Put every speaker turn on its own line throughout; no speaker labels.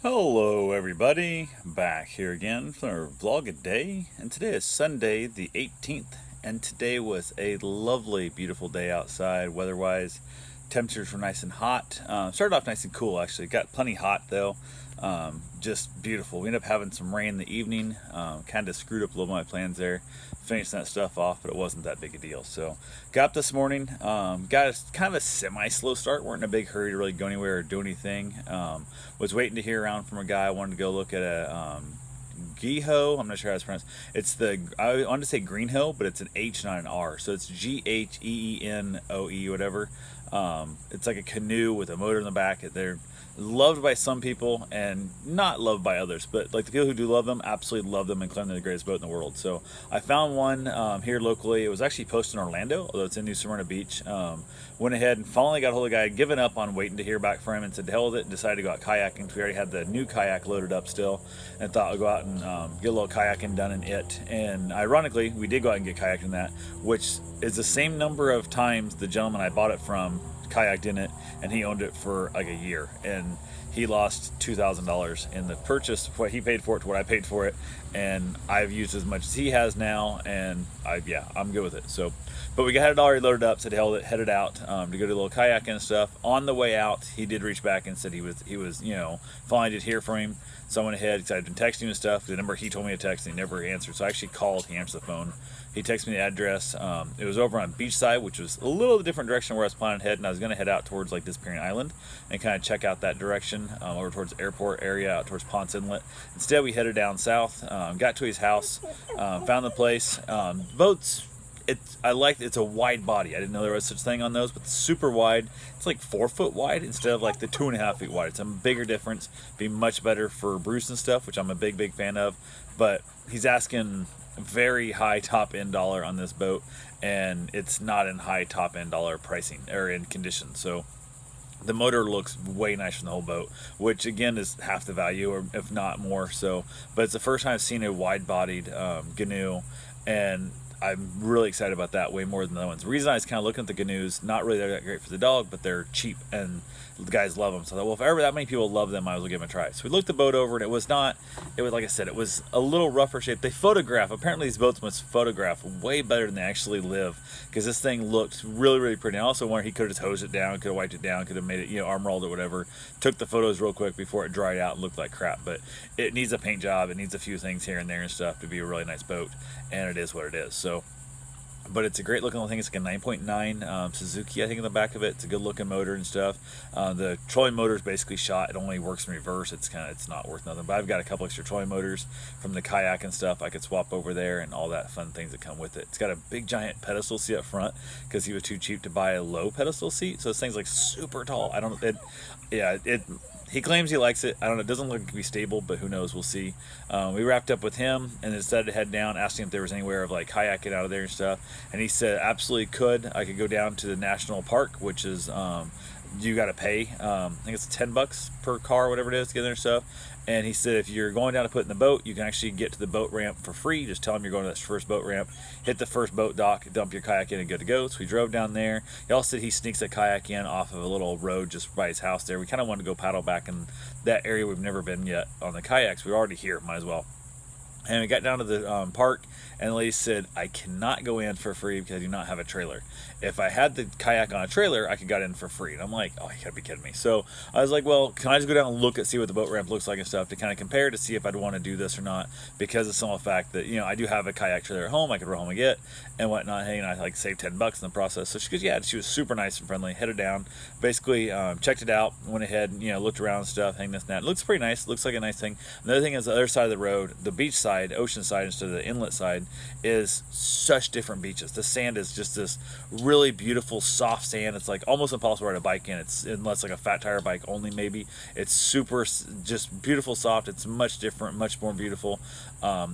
Hello everybody, back here again for our vlog a day, and today is Sunday the 18th, and today was a lovely beautiful day outside weather-wise. Temperatures were nice and hot. Started off nice and cool actually, got plenty hot though. Just beautiful. We ended up having some rain in the evening, kind of screwed up a little of my plans there, finishing that stuff off, but it wasn't that big a deal. So got up this morning, got a kind of a semi-slow start, weren't in a big hurry to really go anywhere or do anything. Was waiting to hear around from a guy. I wanted to go look at a Geho. I'm not sure how it's pronounced. I wanted to say Greenhill, but it's an H, not an R. So it's Gheenoe, whatever. It's like a canoe with a motor in the back. They're loved by some people and not loved by others, but like the people who do love them absolutely love them and claim they're the greatest boat in the world. So I found one here locally. It was actually posted in Orlando, although it's in New Smyrna Beach. Went ahead and finally got a hold of the guy. I'd given up on waiting to hear back from him and said, hell with it, and decided to go out kayaking. We already had the new kayak loaded up still, and thought I'd go out and get a little kayaking done in it. And ironically, we did go out and get kayaked in that, which is the same number of times the gentleman I bought it from kayaked in it, and he owned it for like a year, and he lost $2,000 in the purchase. What he paid for it to what I paid for it, and I've used as much as he has now, and I'm good with it. So, but we got it already loaded up, so headed out to go do a little kayaking and stuff. On the way out, he did reach back and said he was finally did hear from him. So I went ahead because I'd been texting him and stuff. The number he told me to text, and he never answered. So I actually called. He answered the phone. He texted me the address. It was over on Beachside, which was a little different direction where I was planning to head, and I was going to head out towards like Disappearing Island and kind of check out that direction over towards the airport area, out towards Ponce Inlet. Instead, we headed down south, got to his house, found the place. Boats. It's a wide body. I didn't know there was such a thing on those, but it's super wide. It's like 4 foot wide instead of like the 2.5 feet wide. It's a bigger difference. Be much better for Bruce and stuff, which I'm a big fan of. But he's asking very high top end dollar on this boat, and it's not in high top end dollar pricing or in condition. So the motor looks way nicer than the whole boat, which again is half the value, or if not more. So, but it's the first time I've seen a wide-bodied canoe, and I'm really excited about that way more than the other ones. The reason I was kind of looking at the canoes, not really that great for the dog, but they're cheap and the guys love them. So I thought, well, if ever that many people love them, I will give them a try. So we looked the boat over, and it was like I said, it was a little rougher shape. They photograph, apparently these boats must photograph way better than they actually live, because this thing looked really pretty. And I also wondered, he could have just hosed it down, could have wiped it down, could have made it, arm rolled or whatever, took the photos real quick before it dried out and looked like crap. But it needs a paint job, it needs a few things here and there and stuff to be a really nice boat, and it is what it is. So, but it's a great looking little thing. It's like a 9.9 Suzuki, I think, in the back of it. It's a good looking motor and stuff. The trolling motor is basically shot. It only works in reverse. It's not worth nothing. But I've got a couple extra trolling motors from the kayak and stuff I could swap over there, and all that fun things that come with it. It's got a big giant pedestal seat up front because he was too cheap to buy a low pedestal seat. So this thing's like super tall. He claims he likes it. I don't know. It doesn't look to be stable, but who knows? We'll see. We wrapped up with him and decided to head down, asking him if there was anywhere of like kayaking out of there and stuff. And he said absolutely could. I could go down to the national park, which is you got to pay. I think it's $10 per car, whatever it is, to get there and stuff. And he said if you're going down to put in the boat, you can actually get to the boat ramp for free. Just tell him you're going to that first boat ramp, hit the first boat dock, dump your kayak in, and good to go. So we drove down there. He also said he sneaks a kayak in off of a little road just by his house there. We kind of wanted to go paddle back in that area we've never been yet on the kayaks. We're already here, might as well. And we got down to the park, and the lady said, I cannot go in for free because I do not have a trailer. If I had the kayak on a trailer, I could get in for free. And I'm like, oh, you gotta be kidding me. So I was like, well, can I just go down and look and see what the boat ramp looks like and stuff to kind of compare to see if I'd want to do this or not, because of some of the fact that, I do have a kayak trailer at home I could roll home and get and whatnot. Hey, and I like saved $10 in the process. So she goes, yeah, she was super nice and friendly, headed down, basically checked it out, went ahead and, looked around and stuff, hang this and that. It looks pretty nice. It looks like a nice thing. Another thing is the other side of the road, the beach side, ocean side instead of the inlet side, is such different beaches. The sand is just this really beautiful soft sand. It's like almost impossible to ride a bike in. It's unless like a fat tire bike only maybe. It's super just beautiful soft. It's much different, much more beautiful,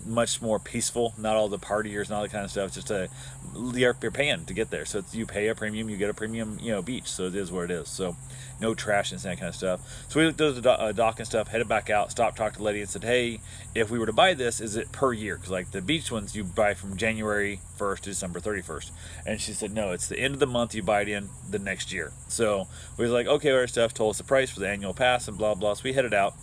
much more peaceful. Not all the partiers and all that kind of stuff. It's just you're paying to get there. So you pay a premium, you get a premium beach. So it is what it is. So no trash and that kind of stuff. So we looked at the dock and stuff, headed back out, stopped, talked to the lady and said, hey, if we were to buy this, is it per year? Because like the beach ones you buy from January 1st to December 31st. And she said, no, it's the end of the month you buy it in the next year. So we was like, okay, our stuff, told us the price for the annual pass and blah, blah. So we headed out.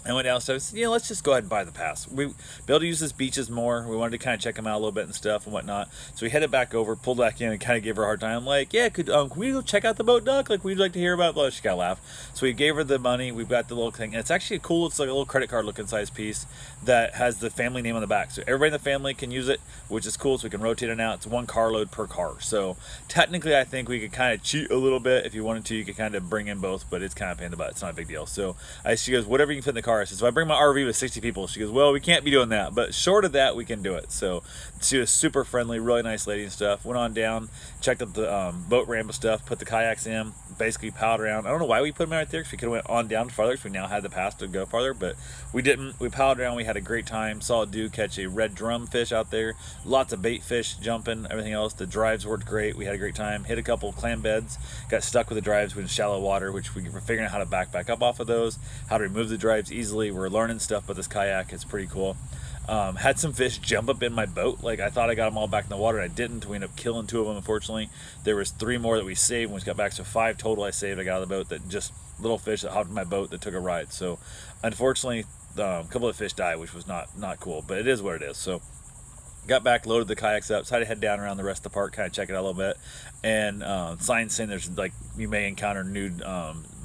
I went downstairs. Let's just go ahead and buy the pass. We be able to use this beaches more. We wanted to kind of check them out a little bit and stuff and whatnot. So we headed back over, pulled back in, and kind of gave her a hard time. I'm like, yeah, can we go check out the boat dock? Like, we'd like to hear about. Blah. She got to laugh. So we gave her the money. We've got the little thing, and it's actually cool. It's like a little credit card looking size piece that has the family name on the back. So everybody in the family can use it, which is cool. So we can rotate it out. It's 1 carload per car. So technically, I think we could kind of cheat a little bit if you wanted to. You could kind of bring in both, but it's kind of pain in the butt. It's not a big deal. So she goes, whatever you can fit in the car. I said, so I bring my RV with 60 people. She goes, well, we can't be doing that, but short of that, we can do it. So she was super friendly, really nice lady and stuff. Went on down, checked out the boat ramp and stuff, put the kayaks in, basically paddled around. I don't know why we put them right there, because we could have went on down farther, because we now had the pass to go farther, but we didn't. We paddled around. We had a great time. Saw a dude catch a red drum fish out there. Lots of bait fish jumping, everything else. The drives worked great. We had a great time. Hit a couple clam beds. Got stuck with the drives in shallow water, which we were figuring out how to back up off of those, how to remove the drives easily. We're learning stuff with this kayak. It's pretty cool. Had some fish jump up in my boat. Like, I thought I got them all back in the water, and I didn't. We ended up killing 2 of them, unfortunately. There was 3 more that we saved when we got back, so 5 total I saved. I got out of the boat, that just little fish that hopped in my boat that took a ride. So unfortunately, a couple of fish died, which was not cool, but it is what it is. So got back, loaded the kayaks up, decided to head down around the rest of the park, kind of check it out a little bit. And signs saying there's, like, you may encounter nude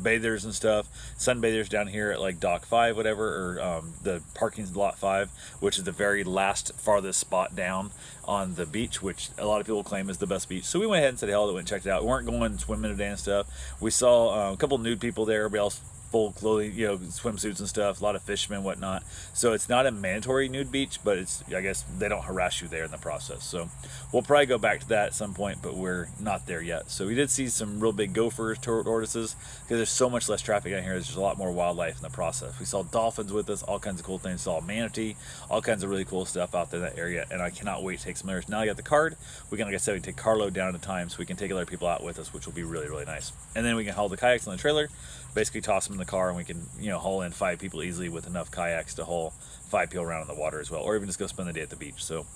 bathers and stuff, sunbathers down here at, like, Dock 5, whatever, or the parking lot 5, which is the very last farthest spot down on the beach, which a lot of people claim is the best beach. So we went ahead and said, hell, went and checked it out. We weren't going swimming today and stuff. We saw a couple nude people there. Everybody else full clothing, swimsuits and stuff, a lot of fishermen and whatnot. So it's not a mandatory nude beach, but it's, I guess they don't harass you there in the process. So we'll probably go back to that at some point, but we're not there yet. So we did see some real big gophers, tortoises, because there's so much less traffic down here. There's just a lot more wildlife in the process. We saw dolphins with us, all kinds of cool things. Saw manatee, all kinds of really cool stuff out there in that area, and I cannot wait to take some others. Now I got the card. We can, like I said, we can take carload down at a time, so we can take other people out with us, which will be really, really nice. And then we can haul the kayaks on the trailer, basically toss them in the car, and we can haul in 5 people easily with enough kayaks to haul 5 people around in the water as well, or even just go spend the day at the beach. So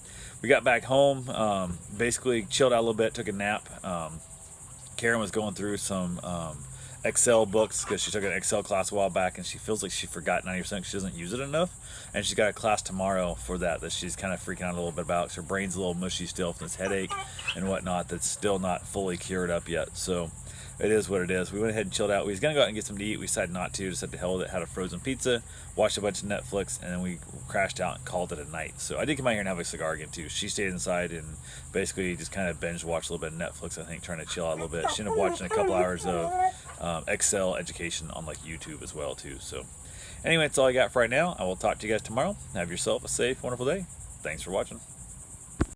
we got back home, basically chilled out a little bit, took a nap. Karen was going through some Excel books, because she took an Excel class a while back, and she feels like she forgot 90% because she doesn't use it enough. And she's got a class tomorrow for that she's kind of freaking out a little bit about. Her brain's a little mushy still from this headache and whatnot that's still not fully cured up yet. So it is what it is. We went ahead and chilled out. We was going to go out and get something to eat. We decided not to. Just said to hell with it. Had a frozen pizza, watched a bunch of Netflix, and then we crashed out and called it a night. So I did come out here and have a cigar again, too. She stayed inside and basically just kind of binge watched a little bit of Netflix, I think, trying to chill out a little bit. She ended up watching a couple hours of Excel education on, like, YouTube as well, too. So anyway, that's all I got for right now. I will talk to you guys tomorrow. Have yourself a safe, wonderful day. Thanks for watching.